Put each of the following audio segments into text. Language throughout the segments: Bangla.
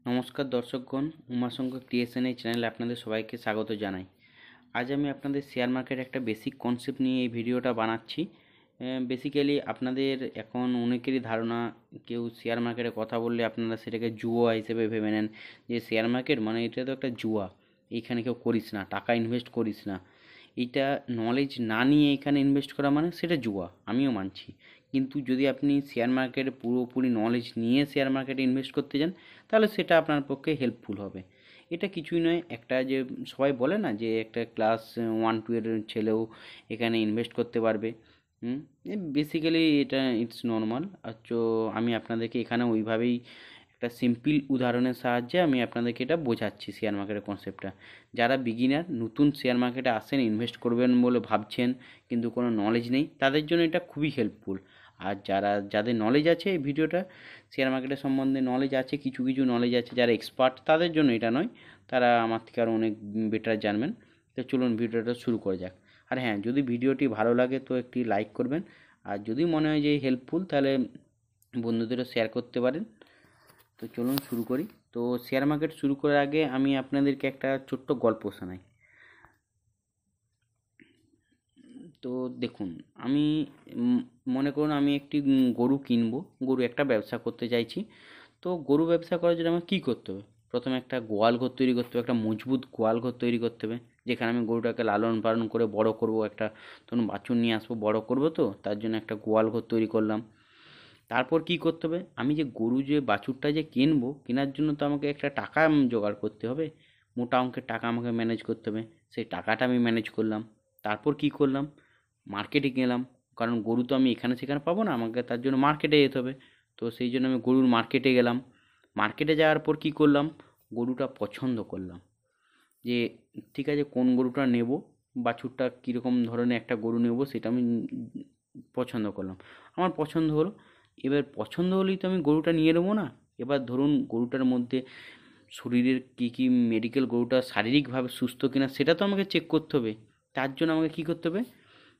নমস্কার দর্শকগণ, উমাশঙ্কর ক্রিয়েশন এই চ্যানেলে আপনাদের সবাইকে স্বাগত জানাই। আজ আমি আপনাদের শেয়ার মার্কেট একটা বেসিক কনসেপ্ট নিয়ে এই ভিডিওটা বানাচ্ছি। বেসিক্যালি আপনাদের এখন অনেকেরই ধারণা, কেউ শেয়ার মার্কেটে কথা বললে আপনারা সেটাকে জুয়া হিসেবে ভেবে নেন, যে শেয়ার মার্কেট মানে এটা তো একটা জুয়া, এইখানে কেউ করিস না, টাকা ইনভেস্ট করিস না। এইটা নলেজ না নিয়ে এখানে ইনভেস্ট করা মানে সেটা জুয়া, আমিও মানছি। কিন্তু যদি আপনি শেয়ার মার্কেটে পুরোপুরি নলেজ নিয়ে শেয়ার মার্কেটে ইনভেস্ট করতে যান, তাহলে সেটা আপনার পক্ষে হেল্পফুল হবে। এটা কিছুই নয়, একটা যে সবাই বলে না যে একটা ক্লাস 1-2 এর ছেলেও এখানে ইনভেস্ট করতে পারবে। বেসিক্যালি এটা ইটস নর্মাল। আমি আপনাদেরকে এখানে ওইভাবেই একটা সিম্পল উদাহরণের সাহায্যে আমি আপনাদেরকে এটা বোঝাচ্ছি শেয়ার মার্কেটের কনসেপ্টটা। যারা বিগিনার, নতুন শেয়ার মার্কেটে আসেন, ইনভেস্ট করবেন বলে ভাবছেন কিন্তু কোনো নলেজ নেই, তাদের জন্য এটা খুবই হেল্পফুল। আর যাদের নলেজ আছে, এই ভিডিওটা শেয়ার মার্কেটের সম্বন্ধে নলেজ আছে, কিছু কিছু নলেজ আছে, যারা এক্সপার্ট তাদের জন্য এটা নয়, তারা আমার থেকে আরও অনেক বেটার জানবেন। তো চলুন ভিডিওটা শুরু করা যাক। আর হ্যাঁ, যদি ভিডিওটি ভালো লাগে তো একটি লাইক করবেন, আর যদি মনে হয় যে হেল্পফুল তাহলে বন্ধুদেরও শেয়ার করতে পারেন। তো চলুন শুরু করি। তো শেয়ার মার্কেট শুরু করার আগে আমি আপনাদেরকে একটা ছোট্ট গল্প শোনাই। তো দেখুন, আমি মনে করুন আমি একটি গরু কিনবো, গরু একটা ব্যবসা করতে চাইছি। তো গরু ব্যবসা করার জন্য আমার কী করতে হবে? প্রথমে একটা গোয়াল ঘর তৈরি করতে হবে, একটা মজবুত গোয়াল ঘর তৈরি করতে হবে, যেখানে আমি গরুটাকে লালন পালন করে বড় করব। একটা ধরুন বাছুর নিয়ে আসবো, বড় করব, তো তার জন্য একটা গোয়াল ঘর তৈরি করলাম। তারপর কী করতে হবে? আমি যে গরু যে বাছুরটা যে কিনবো, কেনার জন্য তো আমাকে একটা টাকা জোগাড় করতে হবে। মোটা অঙ্কের টাকা আমাকে ম্যানেজ করতে হবে। সেই টাকাটা আমি ম্যানেজ করলাম। তারপর কী করলাম? মার্কেটে গেলাম। কারণ গরু তো আমি এখানে সেখানে পাবো না, আমাকে তার জন্য মার্কেটে যেতে হবে। তো সেই জন্য আমি গরুর মার্কেটে গেলাম। মার্কেটে যাওয়ার পর কী করলাম? গরুটা পছন্দ করলাম, যে ঠিক আছে কোন গরুটা নেব, বাছুরটা কীরকম ধরনের একটা গরু নেব সেটা আমি পছন্দ করলাম। আমার পছন্দ হলো। এবার পছন্দ হলেই তো আমি গরুটা নিয়ে নেবো না। এবার ধরুন গরুটার মধ্যে শরীরের কী কী মেডিকেল, গরুটা শারীরিকভাবে সুস্থ কিনা সেটা তো আমাকে চেক করতে হবে। তার জন্য আমাকে কী করতে হবে?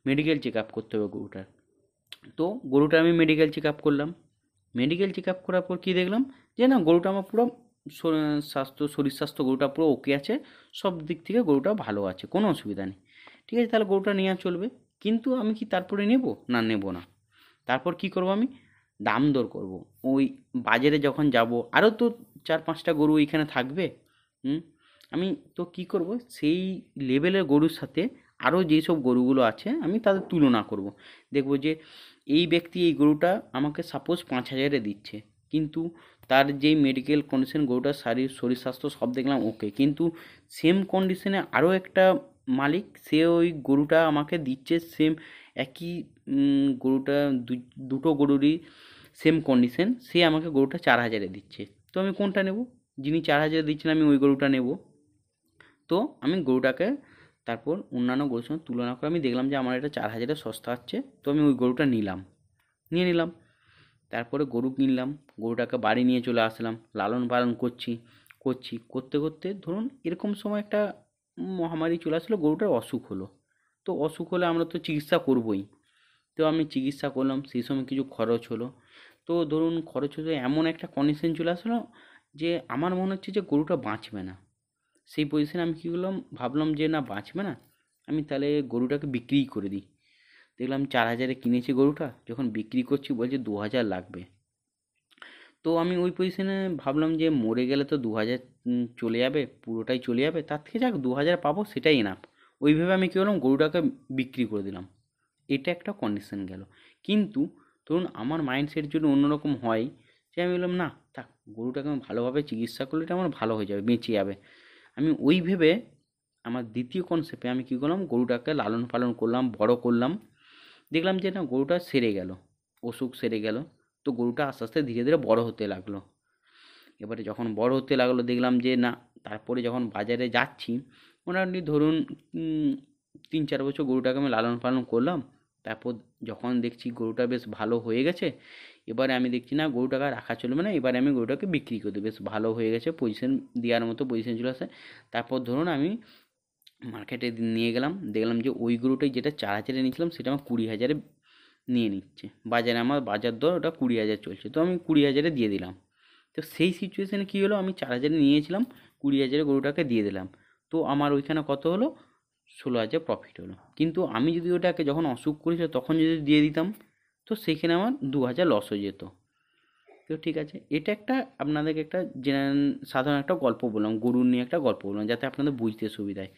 মেডিকেল চেক আপ করতে হবে গরুটার। তো গরুটার আমি মেডিকেল চেক আপ করলাম। মেডিকেল চেক আপ করার পর কী দেখলাম? যে না, গরুটা আমার পুরো শরীর স্বাস্থ্য গরুটা পুরো ওকে আছে। সব দিক থেকে গরুটা ভালো আছে, কোনো অসুবিধা নেই। ঠিক আছে, তাহলে গরুটা নেওয়া চলবে। কিন্তু আমি কি তারপরে নেব? না, নেব না। তারপর কি করব আমি? দাম দর করব। ওই বাজারে যখন যাব, আরও তো 4-5টা গরু এইখানে থাকবে। হুম? আমি তো কি করব, সেই লেভেলের গরুর সাথে আরও যেসব গরুগুলো আছে আমি তাদের তুলনা করব। দেখব যে এই ব্যক্তি এই গরুটা আমাকে সাপোজ 5,000-এ দিচ্ছে, কিন্তু তার যেই মেডিকেল কন্ডিশন, গরুটার শরীর স্বাস্থ্য সব দেখলাম ওকে, কিন্তু সেম কন্ডিশনে আরও একটা মালিক, সে ওই গরুটা আমাকে দিচ্ছে সেম একই গরুটা, দুটো গরুরই সেম কন্ডিশন, সে আমাকে গরুটা 4,000-এ দিচ্ছে। তো আমি কোনটা নেব? যিনি 4,000-এ দিচ্ছেন আমি ওই গরুটা নেব। তো আমি গরুটাকে তারপর অন্যান্য গরুর সঙ্গে তুলনা করে আমি দেখলাম যে আমার এটা 4,000-এ সস্তা হচ্ছে, তো আমি ওই গরুটা নিয়ে নিলাম। তারপরে গরু কিনলাম, গরুটাকে বাড়ি নিয়ে চলে আসলাম, লালন পালন করতে করতে ধরুন এরকম সময় একটা মহামারী চলে আসলো, গরুটার অসুখ হলো। তো অসুখ হলে আমরা তো চিকিৎসা করবই। তো আমি চিকিৎসা করলাম, সেই সময় কিছু খরচ হলো। তো ধরুন খরচ হলে এমন একটা কন্ডিশন চলে আসলো যে আমার মনে হচ্ছে যে গরুটা বাঁচবে না। সেই পজিশনে আমি কী করলাম, ভাবলাম যে না, বাঁচবে না, আমি তাহলে গরুটাকে বিক্রিই করে দিই। দেখলাম 4,000-এ কিনেছি গরুটা, যখন বিক্রি করছি বলছে 2,000 লাগবে। তো আমি ওই পজিশনে ভাবলাম যে মরে গেলে তো 2,000 চলে যাবে, পুরোটাই চলে যাবে, তার থেকে যাক 2,000 পাবো সেটাই এনাফ। ওইভাবে আমি কী করলাম, গরুটাকে বিক্রি করে দিলাম। এটা একটা কন্ডিশন গেল। কিন্তু ধরুন আমার মাইন্ডসেট যদি অন্যরকম হয়, যে আমি বললাম না থাক, গরুটাকে আমি ভালোভাবে চিকিৎসা করলে এটা আমার ভালো হয়ে যাবে, বেঁচে যাবে। আমি ওই ভেবে আমার দ্বিতীয় কনসেপ্টে আমি কী করলাম, গরুটাকে লালন পালন করলাম, বড় করলাম। দেখলাম যে না, গরুটা সেরে গেল, অসুখ সেরে গেল। তো গরুটা আস্তে আস্তে ধীরে ধীরে বড় হতে লাগলো। এবারে যখন বড় হতে লাগলো দেখলাম যে না, তারপরে যখন বাজারে যাচ্ছি, মোটামুটি ধরুন 3-4 বছর গরুটাকে আমি লালন পালন করলাম। তারপর যখন দেখছি গরুটা বেশ ভালো হয়ে গেছে, এবারে আমি দেখছি না গরুটাকে আর রাখা চলবে না, এবারে আমি গরুটাকে বিক্রি করে দিই। বেশ ভালো হয়ে গেছে, পজিশন দেওয়ার মতো পজিশন চলে আসে। তারপর ধরুন আমি মার্কেটে নিয়ে গেলাম, দেখলাম যে ওই গরুটাই যেটা 4,000-এ নিয়েছিলাম সেটা আমার 20,000-এ নিয়ে নিচ্ছে। বাজারে আমার বাজার দর ওটা 20,000 চলছে, তো আমি 20,000-এ দিয়ে দিলাম। তো সেই সিচুয়েশানে কী হলো, আমি 4,000 নিয়েছিলাম, 20,000 গরুটাকে দিয়ে দিলাম। তো আমার ওইখানে কত হলো, 16,000 প্রফিট হলো। কিন্তু আমি যদি ওটাকে যখন অসুখ করেছিল তখন যদি দিয়ে দিতাম, তো সেইখানে আমার 2,000 লস হয়ে যেত। তো ঠিক আছে, এটা একটা আপনাদেরকে একটা সাধারণ একটা গল্প বললাম, গরু নিয়ে একটা গল্প বললাম, যাতে আপনাদের বুঝতে সুবিধা হয়।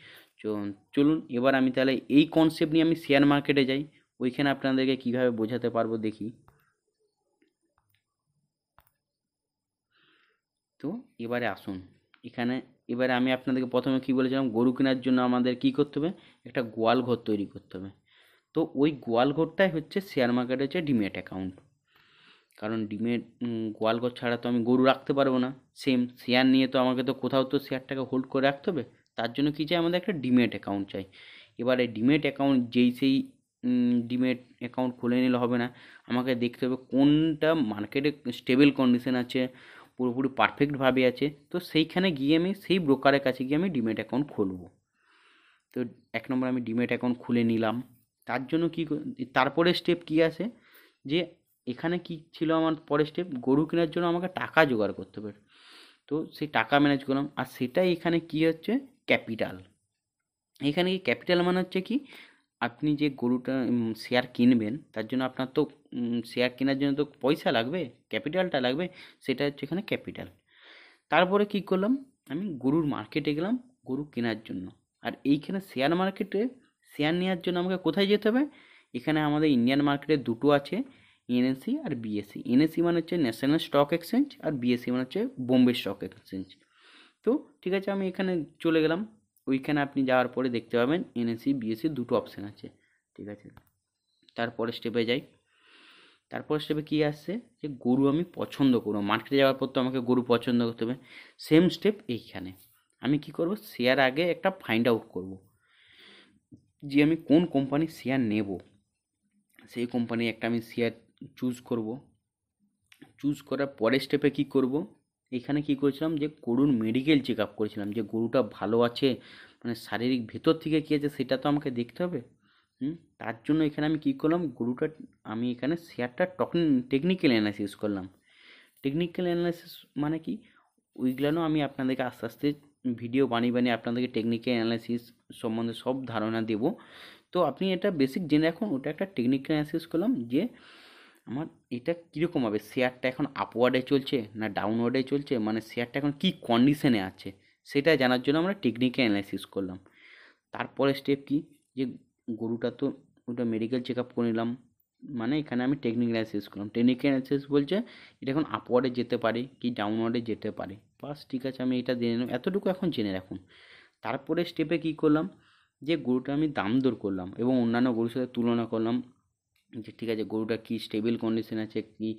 চলুন এবার আমি তাহলে এই কনসেপ্ট নিয়ে আমি শেয়ার মার্কেটে যাই, ওইখানে আপনাদেরকে কীভাবে বোঝাতে পারবো দেখি। তো এবারে আসুন এখানে, এবারে আমি আপনাদেরকে প্রথমে কী বলেছিলাম, গরু কেনার জন্য আমাদের কী করতে হবে, একটা গোয়াল ঘর তৈরি করতে হবে। তো ওই গোয়াল ঘরটাই হচ্ছে শেয়ার মার্কেটে হচ্ছে ডিমেট অ্যাকাউন্ট। কারণ ডিমেট গোয়াল ঘর ছাড়া তো আমি গরু রাখতে পারবো না। সেম শেয়ার নিয়ে তো আমাকে তো কোথাও তো শেয়ারটাকে হোল্ড করে রাখতে হবে। তার জন্য কী চাই, আমাদের একটা ডিমেট অ্যাকাউন্ট চাই। এবারে ডিমেট অ্যাকাউন্ট সেই ডিমেট অ্যাকাউন্ট খুলে নিলে হবে না, আমাকে দেখতে হবে কোনটা মার্কেটে স্টেবল কন্ডিশন আছে, পুরোপুরি পারফেক্টভাবে আছে। তো সেইখানে গিয়ে আমি সেই ব্রোকারের কাছে গিয়ে আমি ডিমেট অ্যাকাউন্ট খুলবো। তো 1 নম্বর আমি ডিমেট অ্যাকাউন্ট খুলে নিলাম। তার জন্য তারপরে স্টেপ কী আছে, যে এখানে কি ছিল আমার পরের স্টেপ, গরু কেনার জন্য আমাকে টাকা জোগাড় করতে হবে। তো সেই টাকা ম্যানেজ করলাম, আর সেটাই এখানে কি হচ্ছে, ক্যাপিটাল। এখানে কি ক্যাপিটাল মানে হচ্ছে কি, আপনি যে গরুটা শেয়ার কিনবেন তার জন্য আপনার তো শেয়ার কেনার জন্য তো পয়সা লাগবে, ক্যাপিটালটা লাগবে, সেটা হচ্ছে এখানে ক্যাপিটাল। তারপরে কি করলাম, আমি গরুর মার্কেটে গেলাম গরু কেনার জন্য। আর এইখানে শেয়ার মার্কেটে শেয়ার নেওয়ার জন্য আমাকে কোথায় যেতে হবে, এখানে আমাদের ইন্ডিয়ান মার্কেটে দুটো আছে, এনএসই আর বিএসসি। এনএসই মানে হচ্ছে ন্যাশনাল স্টক এক্সচেঞ্জ, আর বিএসসি মানে হচ্ছে বোম্বে স্টক এক্সচেঞ্জ। তো ঠিক আছে, আমি এখানে চলে গেলাম। ওইখানে আপনি যাওয়ার পরে দেখতে পাবেন এনএসই বিএসসি দুটো অপশান আছে। ঠিক আছে, তারপরে স্টেপে যাই। তারপর স্টেপে কী আসছে, যে গরু আমি পছন্দ করবো, মার্কেটে যাওয়ার পর তো আমাকে গরু পছন্দ করতে হবে। সেম স্টেপ এইখানে, আমি কি করব, শেয়ার আগে একটা ফাইন্ড আউট করব, যে আমি কোন কোম্পানির শেয়ার নেব। সেই কোম্পানি একটা আমি শেয়ার চুজ করব। চুজ করার পরের স্টেপে কী করব, এখানে কী করেছিলাম, যে গরুর মেডিকেল চেক আপ করেছিলাম, যে গরুটা ভালো আছে, মানে শারীরিক ভেতর থেকে কী আছে সেটা তো আমাকে দেখতে হবে। তার জন্য এখানে আমি কী করলাম, গরুটা আমি এখানে শেয়ারটা টেকনিক্যাল অ্যানালাইসিস করলাম। টেকনিক্যাল অ্যানালাইসিস মানে কি, ওইগুলো আমি আপনাদেরকে আস্তে আস্তে ভিডিও বানিয়ে বানিয়ে আপনাদেরকে টেকনিক্যাল অ্যানালাইসিস সম্বন্ধে সব ধারণা দেব। তো আপনি এটা বেসিক জেনে রাখুন, ওটা একটা টেকনিক্যাল অ্যানালাইসিস করলাম, যে আমার এটা কীরকম হবে, শেয়ারটা এখন আপওয়ার্ডে চলছে না ডাউনওয়ার্ডে চলছে, মানে শেয়ারটা এখন কী কন্ডিশনে আছে সেটা জানার জন্য আমরা টেকনিক্যাল অ্যানালাইসিস করলাম। তারপরে স্টেপ কি, যে গরুটা তো ওটা মেডিকেল চেক আপ করে নিলাম, মানে এখানে আমি টেকনিক্যাল অ্যানালাইসিস করলাম। টেকনিক্যাল অ্যানালাইসিস বলছে এটা এখন আপওয়ার্ডে যেতে পারে কি ডাউনওয়ার্ডে যেতে পারে, বাস ঠিক আছে, আমি এটা জেনে নিলাম, এতটুকু এখন জেনে রাখুন। তারপরে স্টেপে কী করলাম, যে গরুটা আমি দাম দর করলাম এবং অন্যান্য গরুর সাথে তুলনা করলাম, যে ঠিক আছে গরুটা কী স্টেবল কন্ডিশন আছে, কি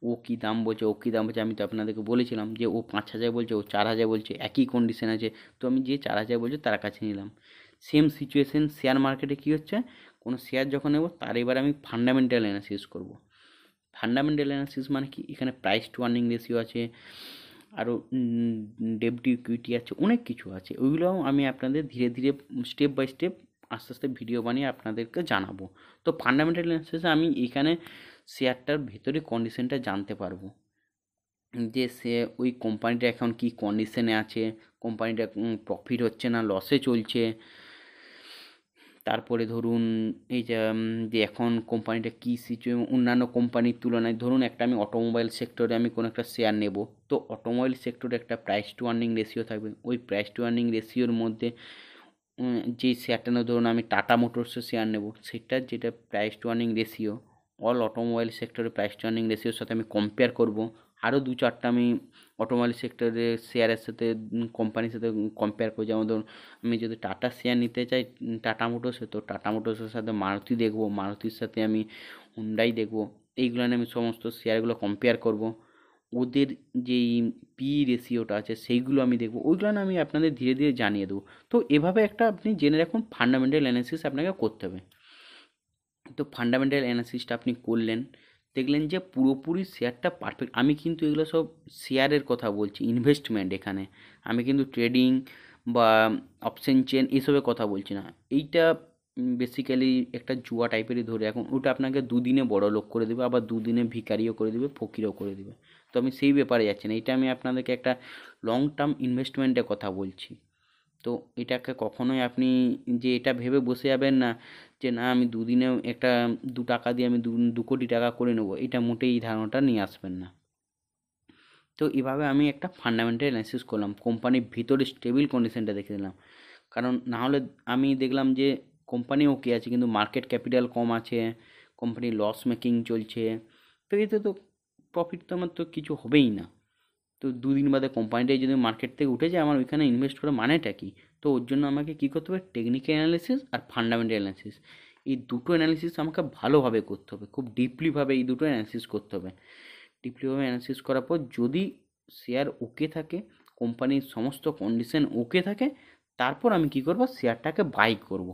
ও কী দাম বলছে, ও কী দাম বলছে। আমি তো আপনাদেরকে বলেছিলাম যে ও 5,000 বলছে, ও 4,000 বলছে, একই কন্ডিশন আছে। তো আমি যে 4,000 বলছে তার কাছে নিলাম। সেম সিচুয়েশন শেয়ার মার্কেটে কী হচ্ছে, কোনো শেয়ার যখন নেব তার এবার আমি ফান্ডামেন্টাল অ্যানালিসিস করব। ফান্ডামেন্টাল অ্যানালিসিস মানে কি, এখানে প্রাইস টু আর্নিং রেশিও আছে, আরও ডেট টু ইকুইটি আছে, অনেক কিছু আছে। ওইগুলোও আমি আপনাদের ধীরে ধীরে স্টেপ বাই স্টেপ আস্তে আস্তে ভিডিও বানিয়ে আপনাদেরকে জানাবো। তো ফান্ডামেন্টাল অ্যানালিসিসে আমি এখানে শেয়ারটার ভেতরে কন্ডিশনটা জানতে পারবো, যে সে ওই কোম্পানিটা এখন কী কন্ডিশনে আছে, কোম্পানিটা প্রফিট হচ্ছে না লসে চলছে। তারপরে ধরুন এই যে এখন কোম্পানিটা কী অন্যান্য কোম্পানির তুলনায়, ধরুন একটা আমি অটোমোবাইল সেক্টরে আমি কোনো একটা শেয়ার নেব, তো অটোমোবাইল সেক্টরে একটা প্রাইস টু আর্নিং রেশিও থাকবে। ওই প্রাইস টু আর্নিং রেশিওর মধ্যে যেই শেয়ারটা নেব, ধরুন আমি টাটা মোটরসের শেয়ার নেব, সেটার যেটা price two earning ratio all automobile সেক্টরের প্রাইস টু আর্নিং রেশিওর সাথে আমি কম্পেয়ার করব। আরও 2-4টা আমি অটোমোবাইল সেক্টরের শেয়ারের সাথে কোম্পানির সাথে কম্পেয়ার করব। যেমন ধরুন আমি যদি টাটা শেয়ার নিতে চাই টাটা মোটরসে, তো টাটা মোটরসের সাথে মারুতি দেখব, মারুতির সাথে আমি হুন্ডাই দেখব। এইগুলো নিয়ে আমি সমস্ত শেয়ারগুলো কম্পেয়ার করব। ওদের যেই পি রেশিওটা আছে সেইগুলো আমি দেখব, ওইগুলো না আমি আপনাদের ধীরে ধীরে জানিয়ে দেবো। তো এভাবে একটা আপনি জেনে রাখুন ফান্ডামেন্টাল অ্যানালিসিস আপনাকে করতে হবে। তো ফান্ডামেন্টাল অ্যানালিসিসটা আপনি করলেন, দেখলেন যে পুরোপুরি শেয়ারটা পারফেক্ট। আমি কিন্তু এগুলো সব শেয়ারের কথা বলছি, ইনভেস্টমেন্ট, এখানে আমি কিন্তু ট্রেডিং বা অপশন চেন এসবের কথা বলছি না। এইটা বেসিক্যালি একটা জুয়া টাইপেরই ধরে, এখন ওটা আপনাকে দুদিনে বড়লোক করে দেবে, আবার দুদিনে ভিখারিও করে দেবে, ফকিরও করে দেবে। তো আমি সেই ব্যাপারে যাচ্ছি না, এটা আমি আপনাদেরকে একটা লং টার্ম ইনভেস্টমেন্টের কথা বলছি। তো এটাকে কখনোই আপনি যে এটা ভেবে বসে যাবেন না যে না আমি দুদিনে একটা 2 টাকা দিয়ে আমি 2 কোটি টাকা করে নেবো, এটা মোটেই এই ধারণাটা নিয়ে আসবেন না। তো এভাবে আমি একটা ফান্ডামেন্টাল অ্যানালিসিস করলাম, কোম্পানির ভিতরে স্টেবিল কন্ডিশনটা দেখে নিলাম। কারণ না হলে আমি দেখলাম যে কোম্পানি ওকে আছে কিন্তু মার্কেট ক্যাপিটাল কম আছে, কোম্পানি লস মেকিং চলছে, তো এতে তো প্রফিট তো আমার তো কিছু হবেই না। তো 2 দিন বাদে কোম্পানিটাই যদি মার্কেট থেকে উঠে যায়, আমার ওইখানে ইনভেস্ট করার মানেটা কি? তো ওর জন্য আমাকে কী করতে হবে, টেকনিক্যাল অ্যানালিসিস আর ফান্ডামেন্টাল অ্যানালিসিস, এই দুটো অ্যানালিসিস আমাকে ভালোভাবে করতে হবে, খুব ডিপলিভাবে এই দুটো অ্যানালিসিস করতে হবে। ডিপলিভাবে অ্যানালিসিস করার পর যদি শেয়ার ওকে থাকে, কোম্পানির সমস্ত কন্ডিশন ওকে থাকে, তারপর আমি কী করব, শেয়ারটাকে বাই করব।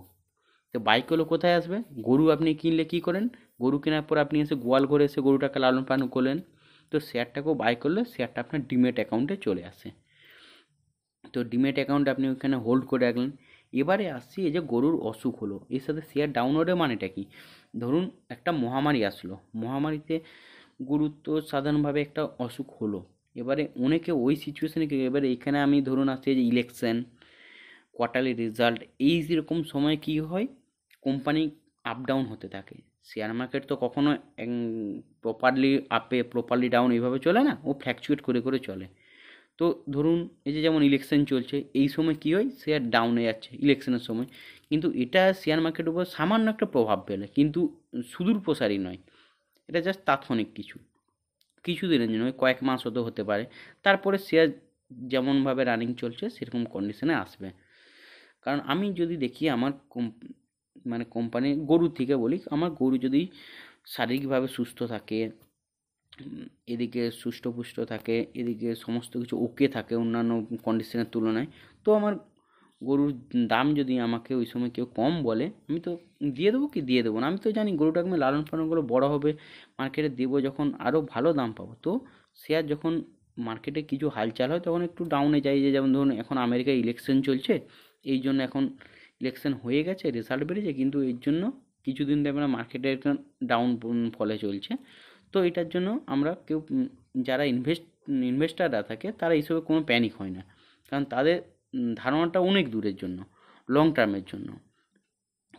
তো বাই করলে কোথায় আসবে, গরু আপনি কিনলে কী করেন, গরু কেনার পর আপনি এসে গোয়াল ঘরে এসে গরুটাকে লালন পালন করলেন, তো শেয়ারটাকেও বাই করলে শেয়ারটা আপনার ডিমেট অ্যাকাউন্টে চলে আসে। তো ডিমেট অ্যাকাউন্টে আপনি ওইখানে হোল্ড করে রাখলেন। এবারে আসছি, এই যে গরুর অসুখ হলো, এর সাথে শেয়ার ডাউন হওয়ার মানেটা কি? ধরুন একটা মহামারী আসলো, মহামারীতে গরুর তো সাধারণভাবে একটা অসুখ হলো, এবারে অনেকে ওই সিচুয়েশানে কি, এবারে এখানে আমি ধরুন আসছে যে ইলেকশন, কোয়ার্টারলি রেজাল্ট, এই যেরকম সময় কি হয়, কোম্পানি আপ ডাউন হতে থাকে। শেয়ার মার্কেট তো কখনো প্রপারলি আপে প্রপারলি ডাউন এইভাবে চলে না, ও ফ্ল্যাকচুয়েট করে করে চলে। তো ধরুন এই যে যেমন ইলেকশন চলছে, এই সময় কী হয়, শেয়ার ডাউনে যাচ্ছে ইলেকশনের সময়, কিন্তু এটা শেয়ার মার্কেটের উপর সামান্য একটা প্রভাব ফেলে, কিন্তু সুদূর প্রসারী নয়, এটা জাস্ট তাৎক্ষণিক কিছু, কিছু দিনের জন্য, ওই কয়েক মাস হতে পারে। তারপরে শেয়ার যেমনভাবে রানিং চলছে সেরকম কন্ডিশনে আসবে। কারণ আমি যদি দেখি আমার মানে কোম্পানি, গরুর থেকে বলি, আমার গরু যদি শারীরিকভাবে সুস্থ থাকে, এদিকে সুষ্ঠুপুষ্ট থাকে, এদিকে সমস্ত কিছু ওকে থাকে অন্যান্য কন্ডিশনের তুলনায়, তো আমার গরুর দাম যদি আমাকে ওই সময় কেউ কম বলে, আমি তো দিয়ে দেবো, কি দিয়ে দেবো না, আমি তো জানি গরুটাকে আমি লালন পালন করে বড় হবে, মার্কেটে দেবো যখন আরও ভালো দাম পাবো। তো শেয়ার যখন মার্কেটে কিছু হালচাল হয় তখন একটু ডাউনে যায়, যে যেমন ধরুন এখন আমেরিকায় ইলেকশন চলছে, এই জন্য এখন ইলেকশন হয়ে গেছে, রেজাল্ট বেরিয়েছে, কিন্তু এর জন্য কিছুদিন দেখবেন মার্কেটে একটা ডাউন ফলে চলছে। তো এটার জন্য আমরা কেউ যারা ইনভেস্টাররা থাকে তারা এইসবে কোনো প্যানিক হয় না, কারণ তাদের ধারণাটা অনেক দূরের জন্য, লং টার্মের জন্য।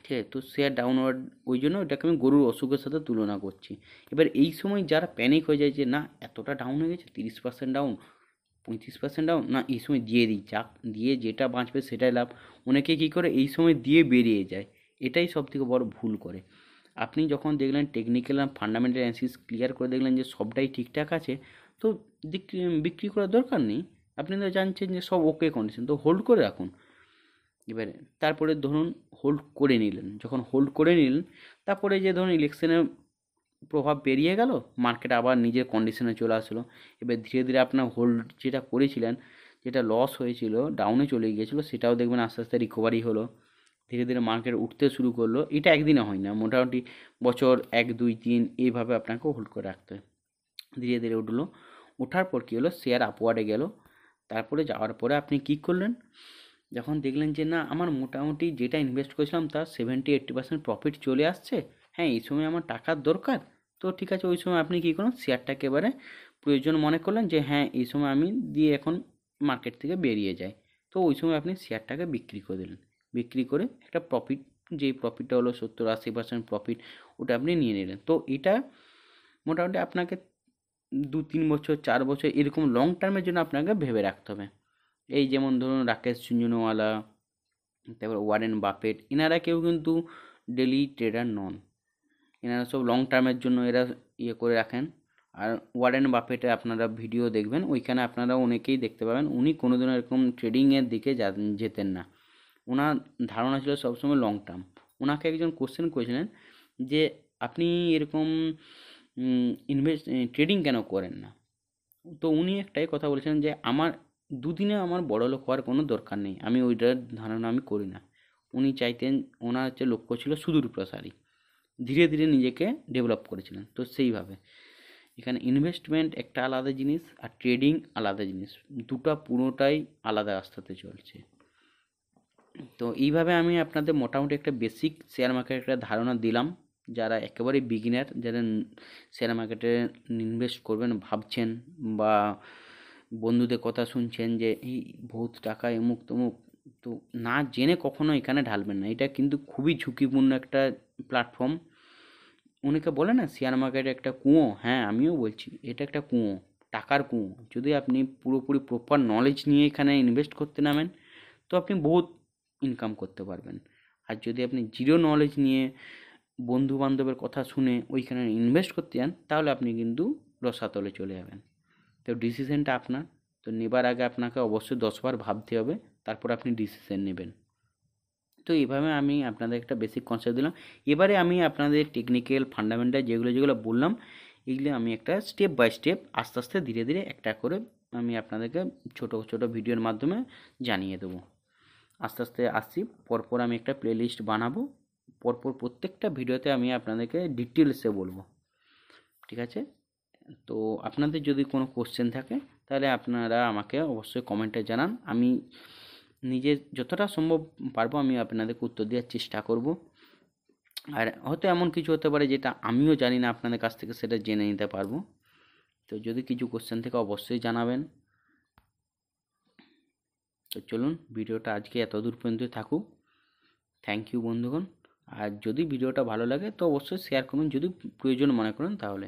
ঠিক আছে, তো শেয়ার ডাউনওয়ার্ড, ওই জন্য এটাকে আমি গরুর অসুখের সাথে তুলনা করছি। এবার এই সময় যারা প্যানিক হয়ে যায় যে না এতটা ডাউন হয়ে গেছে, 30% ডাউন, 35% ডাউন, না এই সময় দিয়ে দিই, যাক দিয়ে যেটা বাঁচবে সেটাই লাভ, অনেকে কী করে এই সময় দিয়ে বেরিয়ে যায়, এটাই সবথেকে বড় ভুল করে। আপনি যখন দেখলেন টেকনিক্যাল আর ফান্ডামেন্টাল অ্যানালিসিস ক্লিয়ার করে দেখলেন যে সবটাই ঠিকঠাক আছে, তো বিক্রি করার দরকার নেই, আপনি তো জানছেন যে সব ওকে কন্ডিশন, তো হোল্ড করে রাখুন। এবারে তারপরে ধরুন হোল্ড করে নিলেন, যখন হোল্ড করে নিলেন, তারপরে যে ধরুন ইলেকশনের প্রভাব বেরিয়ে গেল, মার্কেট আবার নিজের কন্ডিশনে চলে আসলো, এবার ধীরে ধীরে আপনার হোল্ড যেটা করেছিলেন, যেটা লস হয়েছিল, ডাউনে চলে গিয়েছিলো, সেটাও দেখবেন আস্তে আস্তে রিকভারি হলো, ধীরে ধীরে মার্কেট উঠতে শুরু করলো। এটা একদিনে হয় না, মোটামুটি বছর 1 2 3 এইভাবে আপনাকে হোল্ড করে রাখতে হয়। ধীরে ধীরে উঠলো, ওঠার পর কী হলো, শেয়ার আপওয়ার্ডে গেল, তারপরে যাওয়ার পরে আপনি কী করলেন, যখন দেখলেন যে না আমার মোটামুটি যেটা ইনভেস্ট করেছিলাম তার 70-80% প্রফিট চলে আসছে, হ্যাঁ এই সময় আমার টাকার দরকার, তো ঠিক আছে, ওই সময় আপনি কী করুন, শেয়ারটাকে এবারে প্রয়োজন মনে করলেন যে হ্যাঁ এই সময় আমি দিয়ে এখন মার্কেট থেকে বেরিয়ে যাই, তো ওই সময় আপনি শেয়ারটাকে বিক্রি করে দিলেন, বিক্রি করে একটা প্রফিট, যেই প্রফিটটা হলো 70-80% প্রফিট, ওটা আপনি নিয়ে নিলেন। তো এটা মোটামুটি আপনাকে 2 3 বছর 4 বছর এরকম লং টার্মের জন্য আপনাকে ভেবে রাখতে হবে। এই যেমন ধরুন রাকেশ ঝুনঝুনওয়ালা, তারপর ওয়ারেন বাফেট, এনারা কেউ কিন্তু ডেলি ট্রেডার নন, এনারা সব লং টার্মের জন্য এরা ইয়ে করে রাখেন। আর ওয়ারেন বাফেটের আপনারা ভিডিও দেখবেন, ওইখানে আপনারা অনেকেই দেখতে পাবেন উনি কোনোদিনও এরকম ট্রেডিংয়ের দিকে যেতেন না, ওনার ধারণা ছিল সবসময় লং টার্ম। ওনাকে একজন কোশ্চেন করেছিলেন যে আপনি এরকম ট্রেডিং কেন করেন না, তো উনি একটাই কথা বলেছেন যে আমার দুদিনে আমার বড়লোক হওয়ার কোনো দরকার নেই, আমি ওইটার ধারণা আমি করি না। উনি চাইতেন, ওনার হচ্ছে লক্ষ্য ছিল সুদূর প্রসারী, ধীরে ধীরে নিজেকে ডেভেলপ করেছিলেন। তো সেইভাবে এখানে ইনভেস্টমেন্ট একটা আলাদা জিনিস আর ট্রেডিং আলাদা জিনিস, দুটো পুরোটাই আলাদা রাস্তাতে চলছে। তো এইভাবে আমি আপনাদের মোটামুটি একটা বেসিক শেয়ার মার্কেটের একটা ধারণা দিলাম, যারা একেবারেই বিগিনার, যারা শেয়ার মার্কেটে ইনভেস্ট করবেন ভাবছেন, বা বন্ধুদের কথা শুনছেন যে এই বহুত টাকা এমুক তমুক, তো না জেনে কখনো এখানে ঢালবেন না। এটা কিন্তু খুবই ঝুঁকিপূর্ণ একটা প্ল্যাটফর্ম। অনেকে বলে না শেয়ার মার্কেট একটা কুয়ো, হ্যাঁ আমিও বলছি এটা একটা কুয়ো, টাকার কুয়ো। যদি আপনি পুরোপুরি প্রপার নলেজ নিয়ে এখানে ইনভেস্ট করতে নামেন, তো আপনি বহুত ইনকাম করতে পারবেন। আর যদি আপনি জিরো নলেজ নিয়ে বন্ধু বান্ধবের কথা শুনে ওইখানে ইনভেস্ট করতে যান, তাহলে আপনি কিন্তু রসাতলে চলে যাবেন। তো ডিসিশনটা আপনার। তো নেবার আগে আপনাকে অবশ্যই 10বার ভাবতে হবে, তারপর আপনি ডিসিশন নেবেন। তো এইভাবে আমি আপনাদের একটা বেসিক কনসেপ্ট দিলাম। এবারে আমি আপনাদের টেকনিক্যাল ফান্ডামেন্টাল যেগুলো যেগুলো বললাম, এগুলো আমি একটা স্টেপ বাই স্টেপ আস্তে আস্তে ধীরে ধীরে একটা করে আমি আপনাদেরকে ছোটো ছোটো ভিডিওর মাধ্যমে জানিয়ে দেবো। আস্তে আস্তে আসছি, পরপর আমি একটা প্লেলিস্ট বানাবো, পরপর প্রত্যেকটা ভিডিওতে আমি আপনাদেরকে ডিটেলসে বলবো। ঠিক আছে? তো আপনাদের যদি কোনো কোশ্চেন থাকে, তাহলে আপনারা আমাকে অবশ্যই কমেন্টে জানান। আমি নিজে যতটা সম্ভব পারবো আমি আপনাদেরকে উত্তর দেওয়ার চেষ্টা করব। আর হয়তো এমন কিছু হতে পারে যেটা আমিও জানি না, আপনাদের কাছ থেকে সেটা জেনে নিতে পারবো। তো যদি কিছু কোশ্চেন থেকে অবশ্যই জানাবেন। তো চলুন, ভিডিওটা আজকে এত দূর পর্যন্ত থাকুক। থ্যাংক ইউ বন্ধুগণ। আর যদি ভিডিওটা ভালো লাগে তো অবশ্যই শেয়ার করুন, যদি প্রয়োজন মনে করেন তাহলে।